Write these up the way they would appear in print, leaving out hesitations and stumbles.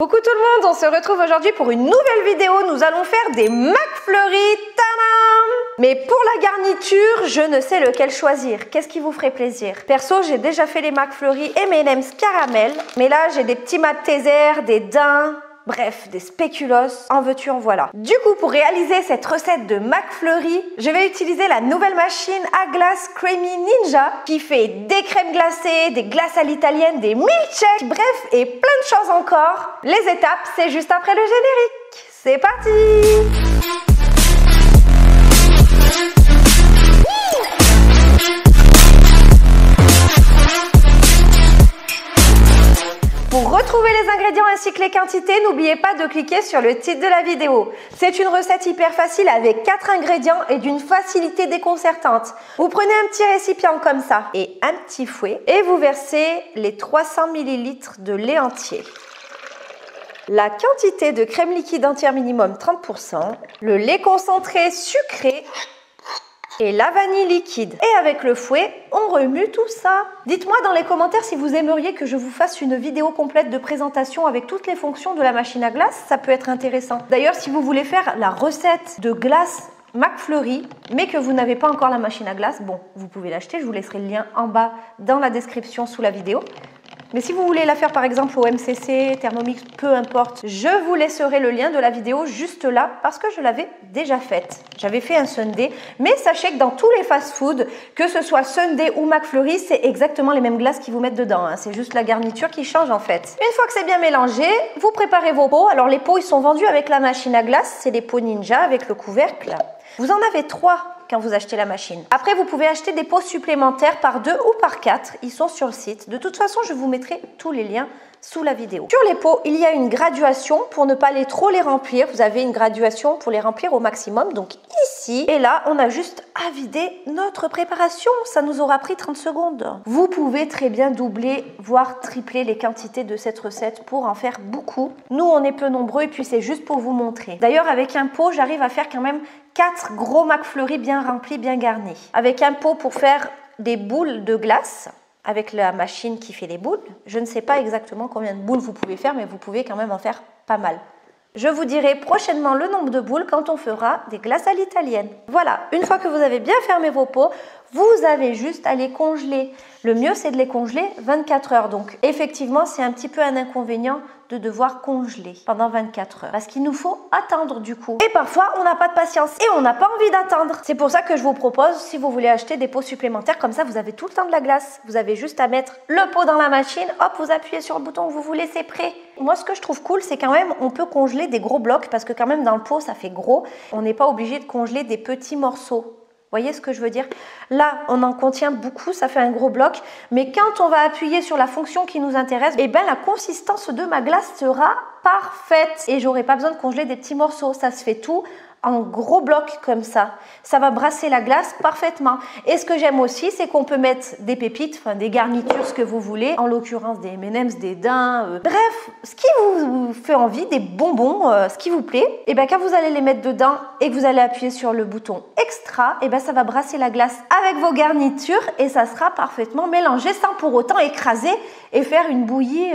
Coucou tout le monde, on se retrouve aujourd'hui pour une nouvelle vidéo. Nous allons faire des McFlurry. Tadam! Mais pour la garniture, je ne sais lequel choisir. Qu'est-ce qui vous ferait plaisir? Perso, j'ai déjà fait les McFlurry M&M's caramel. Mais là, j'ai des petits Maltesers, des daims. Bref, des spéculoos, en veux-tu, en voilà. Du coup, pour réaliser cette recette de McFlurry, je vais utiliser la nouvelle machine à glace Creamy Ninja qui fait des crèmes glacées, des glaces à l'italienne, des milkshakes, bref, et plein de choses encore. Les étapes, c'est juste après le générique. C'est parti! Pour retrouver les ingrédients ainsi que les quantités, n'oubliez pas de cliquer sur le titre de la vidéo. C'est une recette hyper facile avec 4 ingrédients et d'une facilité déconcertante. Vous prenez un petit récipient comme ça et un petit fouet et vous versez les 300 ml de lait entier. La quantité de crème liquide entière minimum 30%, le lait concentré sucré et la vanille liquide. Et avec le fouet, on remue tout ça. Dites-moi dans les commentaires si vous aimeriez que je vous fasse une vidéo complète de présentation avec toutes les fonctions de la machine à glace, ça peut être intéressant. D'ailleurs, si vous voulez faire la recette de glace McFlurry, mais que vous n'avez pas encore la machine à glace, bon, vous pouvez l'acheter, je vous laisserai le lien en bas dans la description sous la vidéo. Mais si vous voulez la faire par exemple au MCC, Thermomix, peu importe, je vous laisserai le lien de la vidéo juste là parce que je l'avais déjà faite. J'avais fait un sundae, mais sachez que dans tous les fast-food, que ce soit sundae ou McFlurry, c'est exactement les mêmes glaces qu'ils vous mettent dedans. Hein. C'est juste la garniture qui change en fait. Une fois que c'est bien mélangé, vous préparez vos pots. Alors les pots, ils sont vendus avec la machine à glace. C'est les pots Ninja avec le couvercle. Vous en avez 3 quand vous achetez la machine. Après, vous pouvez acheter des pots supplémentaires par 2 ou par 4. Ils sont sur le site. De toute façon, je vous mettrai tous les liens sous la vidéo. Sur les pots, il y a une graduation pour ne pas trop les remplir. Vous avez une graduation pour les remplir au maximum. Donc ici, et là, on a juste à vider notre préparation. Ça nous aura pris 30 secondes. Vous pouvez très bien doubler, voire tripler les quantités de cette recette pour en faire beaucoup. Nous, on est peu nombreux et puis c'est juste pour vous montrer. D'ailleurs, avec un pot, j'arrive à faire quand même 4 gros McFlurry bien remplis, bien garnis. Avec un pot pour faire des boules de glace, avec la machine qui fait les boules. Je ne sais pas exactement combien de boules vous pouvez faire, mais vous pouvez quand même en faire pas mal. Je vous dirai prochainement le nombre de boules quand on fera des glaces à l'italienne. Voilà, une fois que vous avez bien fermé vos pots, vous avez juste à les congeler. Le mieux, c'est de les congeler 24 heures. Donc, effectivement, c'est un petit peu un inconvénient de devoir congeler pendant 24 heures. Parce qu'il nous faut attendre du coup. Et parfois, on n'a pas de patience et on n'a pas envie d'attendre. C'est pour ça que je vous propose, si vous voulez acheter des pots supplémentaires, comme ça, vous avez tout le temps de la glace. Vous avez juste à mettre le pot dans la machine, hop, vous appuyez sur le bouton que vous voulez, c'est prêt. Moi, ce que je trouve cool, c'est quand même, on peut congeler des gros blocs parce que quand même, dans le pot, ça fait gros. On n'est pas obligé de congeler des petits morceaux. Voyez ce que je veux dire? Là, on en contient beaucoup, ça fait un gros bloc. Mais quand on va appuyer sur la fonction qui nous intéresse, eh ben, la consistance de ma glace sera parfaite. Et j'aurai pas besoin de congeler des petits morceaux. Ça se fait tout en gros blocs comme ça. Ça va brasser la glace parfaitement. Et ce que j'aime aussi, c'est qu'on peut mettre des pépites, enfin des garnitures, ce que vous voulez. En l'occurrence, des M&M's, des daims. Bref, ce qui vous fait envie, des bonbons, ce qui vous plaît. Et bien, quand vous allez les mettre dedans et que vous allez appuyer sur le bouton extra, et ben ça va brasser la glace avec vos garnitures et ça sera parfaitement mélangé sans pour autant écraser et faire une bouillie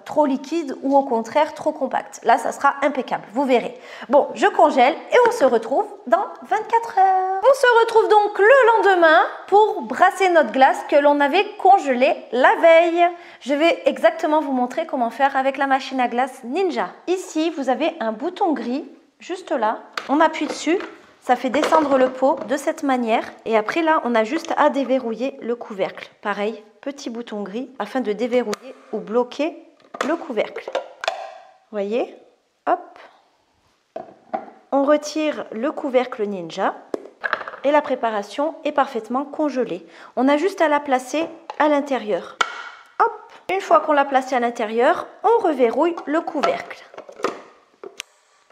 trop liquide ou au contraire trop compacte. Là, ça sera impeccable, vous verrez. Bon, je congèle et on se retrouve dans 24 heures. On se retrouve donc le lendemain pour brasser notre glace que l'on avait congelée la veille. Je vais exactement vous montrer comment faire avec la machine à glace Ninja. Ici, vous avez un bouton gris, juste là. On appuie dessus, ça fait descendre le pot de cette manière. Et après là, on a juste à déverrouiller le couvercle. Pareil, petit bouton gris afin de déverrouiller ou bloquer le couvercle. Voyez, hop. On retire le couvercle Ninja et la préparation est parfaitement congelée. On a juste à la placer à l'intérieur. Hop. Une fois qu'on l'a placée à l'intérieur, on reverrouille le couvercle.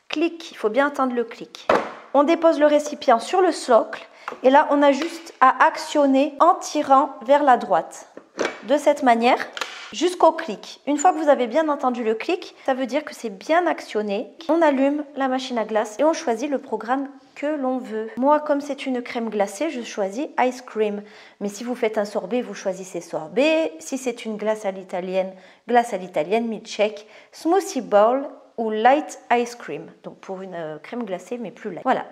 Clic, il faut bien entendre le clic. On dépose le récipient sur le socle et là, on a juste à actionner en tirant vers la droite. De cette manière, jusqu'au clic. Une fois que vous avez bien entendu le clic, ça veut dire que c'est bien actionné. On allume la machine à glace et on choisit le programme que l'on veut. Moi, comme c'est une crème glacée, je choisis ice cream. Mais si vous faites un sorbet, vous choisissez sorbet. Si c'est une glace à l'italienne, milkshake, smoothie bowl ou light ice cream. Donc pour une crème glacée, mais plus light. Voilà,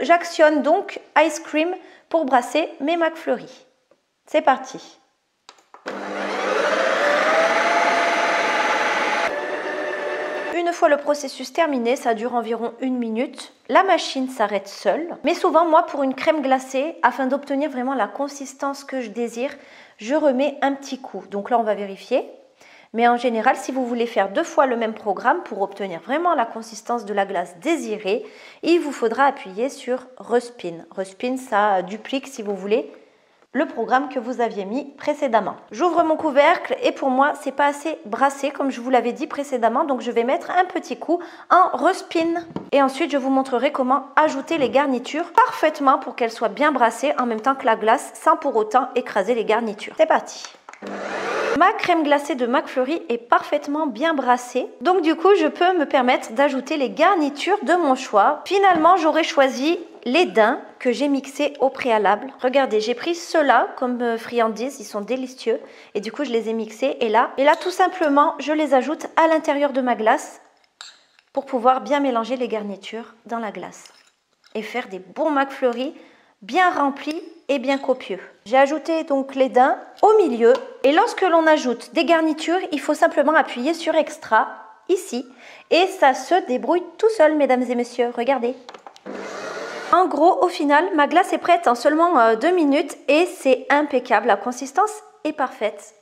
j'actionne donc ice cream pour brasser mes McFlurry. C'est parti. Une fois le processus terminé, ça dure environ 1 minute. La machine s'arrête seule. Mais souvent, moi, pour une crème glacée, afin d'obtenir vraiment la consistance que je désire, je remets un petit coup. Donc là, on va vérifier. Mais en général, si vous voulez faire 2 fois le même programme pour obtenir vraiment la consistance de la glace désirée, il vous faudra appuyer sur Respin. Respin, ça duplique, si vous voulez, le programme que vous aviez mis précédemment. J'ouvre mon couvercle et pour moi, c'est pas assez brassé comme je vous l'avais dit précédemment, donc je vais mettre un petit coup en respin. Et ensuite, je vous montrerai comment ajouter les garnitures parfaitement pour qu'elles soient bien brassées en même temps que la glace sans pour autant écraser les garnitures. C'est parti! Ma crème glacée de McFlurry est parfaitement bien brassée. Donc du coup, je peux me permettre d'ajouter les garnitures de mon choix. Finalement, j'aurais choisi les daims que j'ai mixés au préalable. Regardez, j'ai pris ceux-là comme friandises, ils sont délicieux. Et du coup, je les ai mixés. Et là, tout simplement, je les ajoute à l'intérieur de ma glace pour pouvoir bien mélanger les garnitures dans la glace. Et faire des bons McFlurry bien remplis et bien copieux. J'ai ajouté donc les daims au milieu et lorsque l'on ajoute des garnitures, il faut simplement appuyer sur Extra ici et ça se débrouille tout seul, mesdames et messieurs. Regardez. En gros, au final, ma glace est prête en seulement 2 minutes et c'est impeccable. La consistance est parfaite.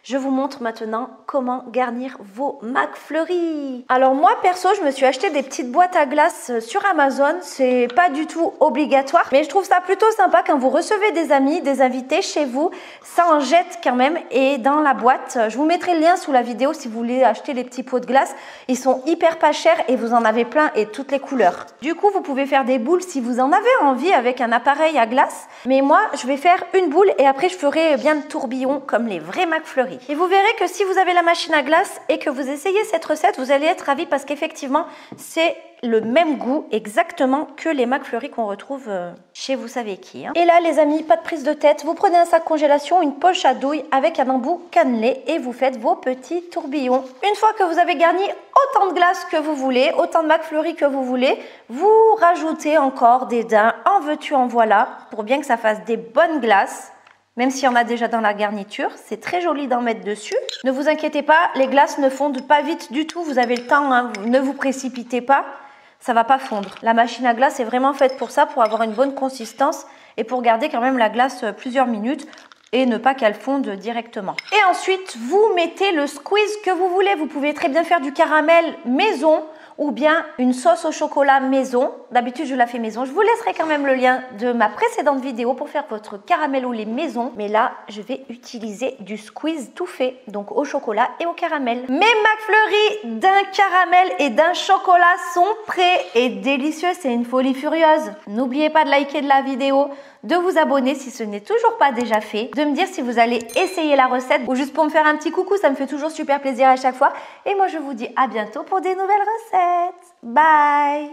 Je vous montre maintenant comment garnir vos McFlurry. Alors moi, perso, je me suis acheté des petites boîtes à glace sur Amazon. C'est pas du tout obligatoire, mais je trouve ça plutôt sympa quand vous recevez des amis, des invités chez vous. Ça en jette quand même. Et dans la boîte, je vous mettrai le lien sous la vidéo si vous voulez acheter les petits pots de glace. Ils sont hyper pas chers et vous en avez plein et toutes les couleurs. Du coup, vous pouvez faire des boules si vous en avez envie avec un appareil à glace. Mais moi, je vais faire une boule et après, je ferai bien le tourbillon comme les vrais McFlurry. Et vous verrez que si vous avez la machine à glace et que vous essayez cette recette, vous allez être ravis parce qu'effectivement, c'est le même goût exactement que les McFlurry qu'on retrouve chez vous savez qui. Et là, les amis, pas de prise de tête. Vous prenez un sac congélation, une poche à douille avec un embout cannelé et vous faites vos petits tourbillons. Une fois que vous avez garni autant de glace que vous voulez, autant de McFlurry que vous voulez, vous rajoutez encore des daims en veux-tu en voilà pour bien que ça fasse des bonnes glaces. Même s'il y en a déjà dans la garniture, c'est très joli d'en mettre dessus. Ne vous inquiétez pas, les glaces ne fondent pas vite du tout. Vous avez le temps, hein, ne vous précipitez pas. Ça va pas fondre. La machine à glace est vraiment faite pour ça, pour avoir une bonne consistance et pour garder quand même la glace plusieurs minutes et ne pas qu'elle fonde directement. Et ensuite, vous mettez le squeeze que vous voulez. Vous pouvez très bien faire du caramel maison ou bien une sauce au chocolat maison. D'habitude, je la fais maison. Je vous laisserai quand même le lien de ma précédente vidéo pour faire votre caramel au lait maison. Mais là, je vais utiliser du squeeze tout fait, donc au chocolat et au caramel. Mes McFlurry d'un caramel et d'un chocolat sont prêts et délicieux. C'est une folie furieuse. N'oubliez pas de liker la vidéo, de vous abonner si ce n'est toujours pas déjà fait, de me dire si vous allez essayer la recette ou juste pour me faire un petit coucou, ça me fait toujours super plaisir à chaque fois. Et moi, je vous dis à bientôt pour des nouvelles recettes. Bye!